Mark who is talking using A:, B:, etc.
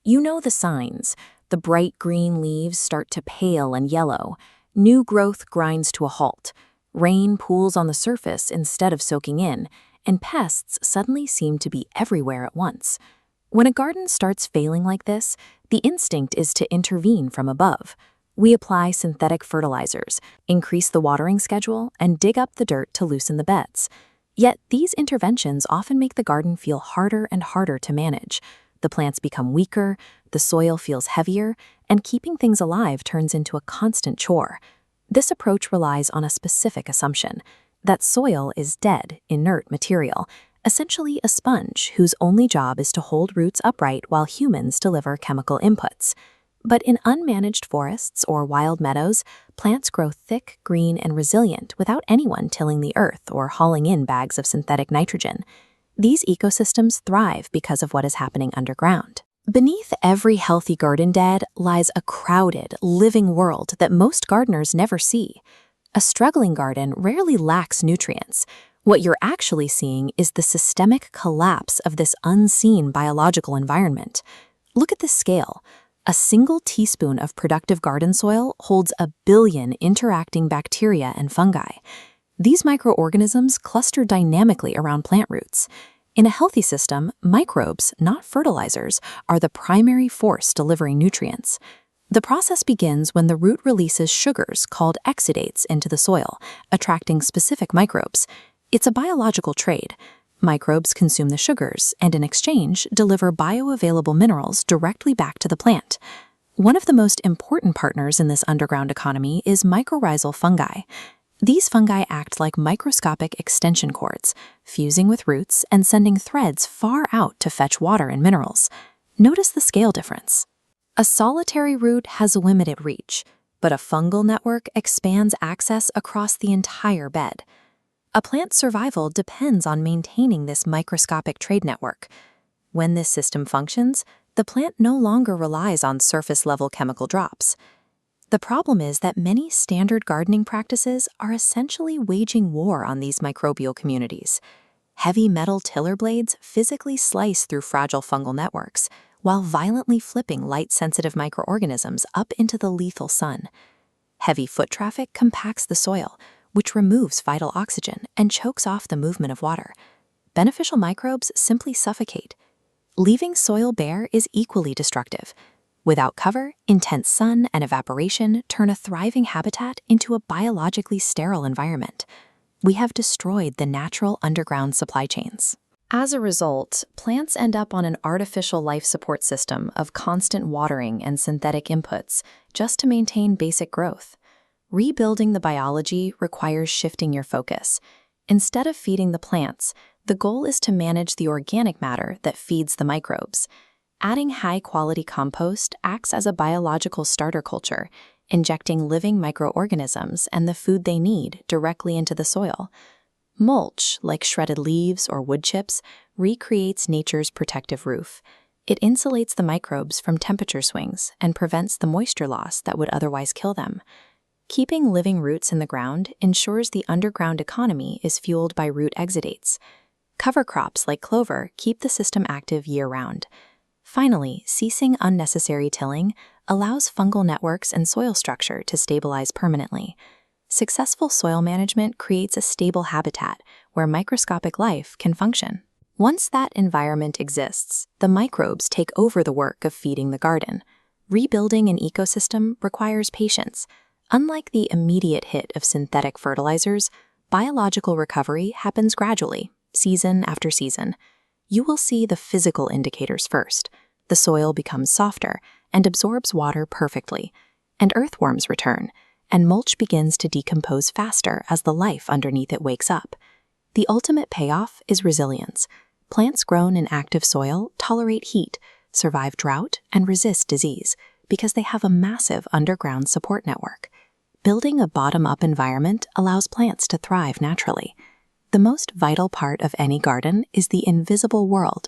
A: You know the signs. The bright green leaves start to pale and yellow. New growth grinds to a halt. Rain pools on the surface instead of soaking in, and pests suddenly seem to be everywhere at once. When a garden starts failing like this, the instinct is to intervene from above. We apply synthetic fertilizers, increase the watering schedule, and dig up the dirt to loosen the beds. Yet these interventions often make the garden feel harder and harder to manage. The plants become weaker, the soil feels heavier, and keeping things alive turns into a constant chore. This approach relies on a specific assumption, that soil is dead, inert material, essentially a sponge whose only job is to hold roots upright while humans deliver chemical inputs. But in unmanaged forests or wild meadows, plants grow thick, green, and resilient without anyone tilling the earth or hauling in bags of synthetic nitrogen. These ecosystems thrive because of what is happening underground. Beneath every healthy garden bed lies a crowded, living world that most gardeners never see. A struggling garden rarely lacks nutrients. What you're actually seeing is the systemic collapse of this unseen biological environment. Look at the scale. A single teaspoon of productive garden soil holds 1 billion interacting bacteria and fungi. These microorganisms cluster dynamically around plant roots. In a healthy system, microbes, not fertilizers, are the primary force delivering nutrients. The process begins when the root releases sugars called exudates into the soil, attracting specific microbes. It's a biological trade. Microbes consume the sugars and, in exchange, deliver bioavailable minerals directly back to the plant. One of the most important partners in this underground economy is mycorrhizal fungi. These fungi act like microscopic extension cords, fusing with roots and sending threads far out to fetch water and minerals. Notice the scale difference. A solitary root has limited reach, but a fungal network expands access across the entire bed. A plant's survival depends on maintaining this microscopic trade network. When this system functions, the plant no longer relies on surface-level chemical drops. The problem is that many standard gardening practices are essentially waging war on these microbial communities. Heavy metal tiller blades physically slice through fragile fungal networks, while violently flipping light-sensitive microorganisms up into the lethal sun. Heavy foot traffic compacts the soil, which removes vital oxygen and chokes off the movement of water. Beneficial microbes simply suffocate. Leaving soil bare is equally destructive. Without cover, intense sun and evaporation turn a thriving habitat into a biologically sterile environment. We have destroyed the natural underground supply chains. As a result, plants end up on an artificial life support system of constant watering and synthetic inputs just to maintain basic growth. Rebuilding the biology requires shifting your focus. Instead of feeding the plants, the goal is to manage the organic matter that feeds the microbes. Adding high-quality compost acts as a biological starter culture, injecting living microorganisms and the food they need directly into the soil. Mulch, like shredded leaves or wood chips, recreates nature's protective roof. It insulates the microbes from temperature swings and prevents the moisture loss that would otherwise kill them. Keeping living roots in the ground ensures the underground economy is fueled by root exudates. Cover crops like clover keep the system active year-round. Finally, ceasing unnecessary tilling allows fungal networks and soil structure to stabilize permanently. Successful soil management creates a stable habitat where microscopic life can function. Once that environment exists, the microbes take over the work of feeding the garden. Rebuilding an ecosystem requires patience. Unlike the immediate hit of synthetic fertilizers, biological recovery happens gradually, season after season. You will see the physical indicators first. The soil becomes softer and absorbs water perfectly, and earthworms return, and mulch begins to decompose faster as the life underneath it wakes up. The ultimate payoff is resilience. Plants grown in active soil tolerate heat, survive drought, and resist disease because they have a massive underground support network. Building a bottom-up environment allows plants to thrive naturally. The most vital part of any garden is the invisible world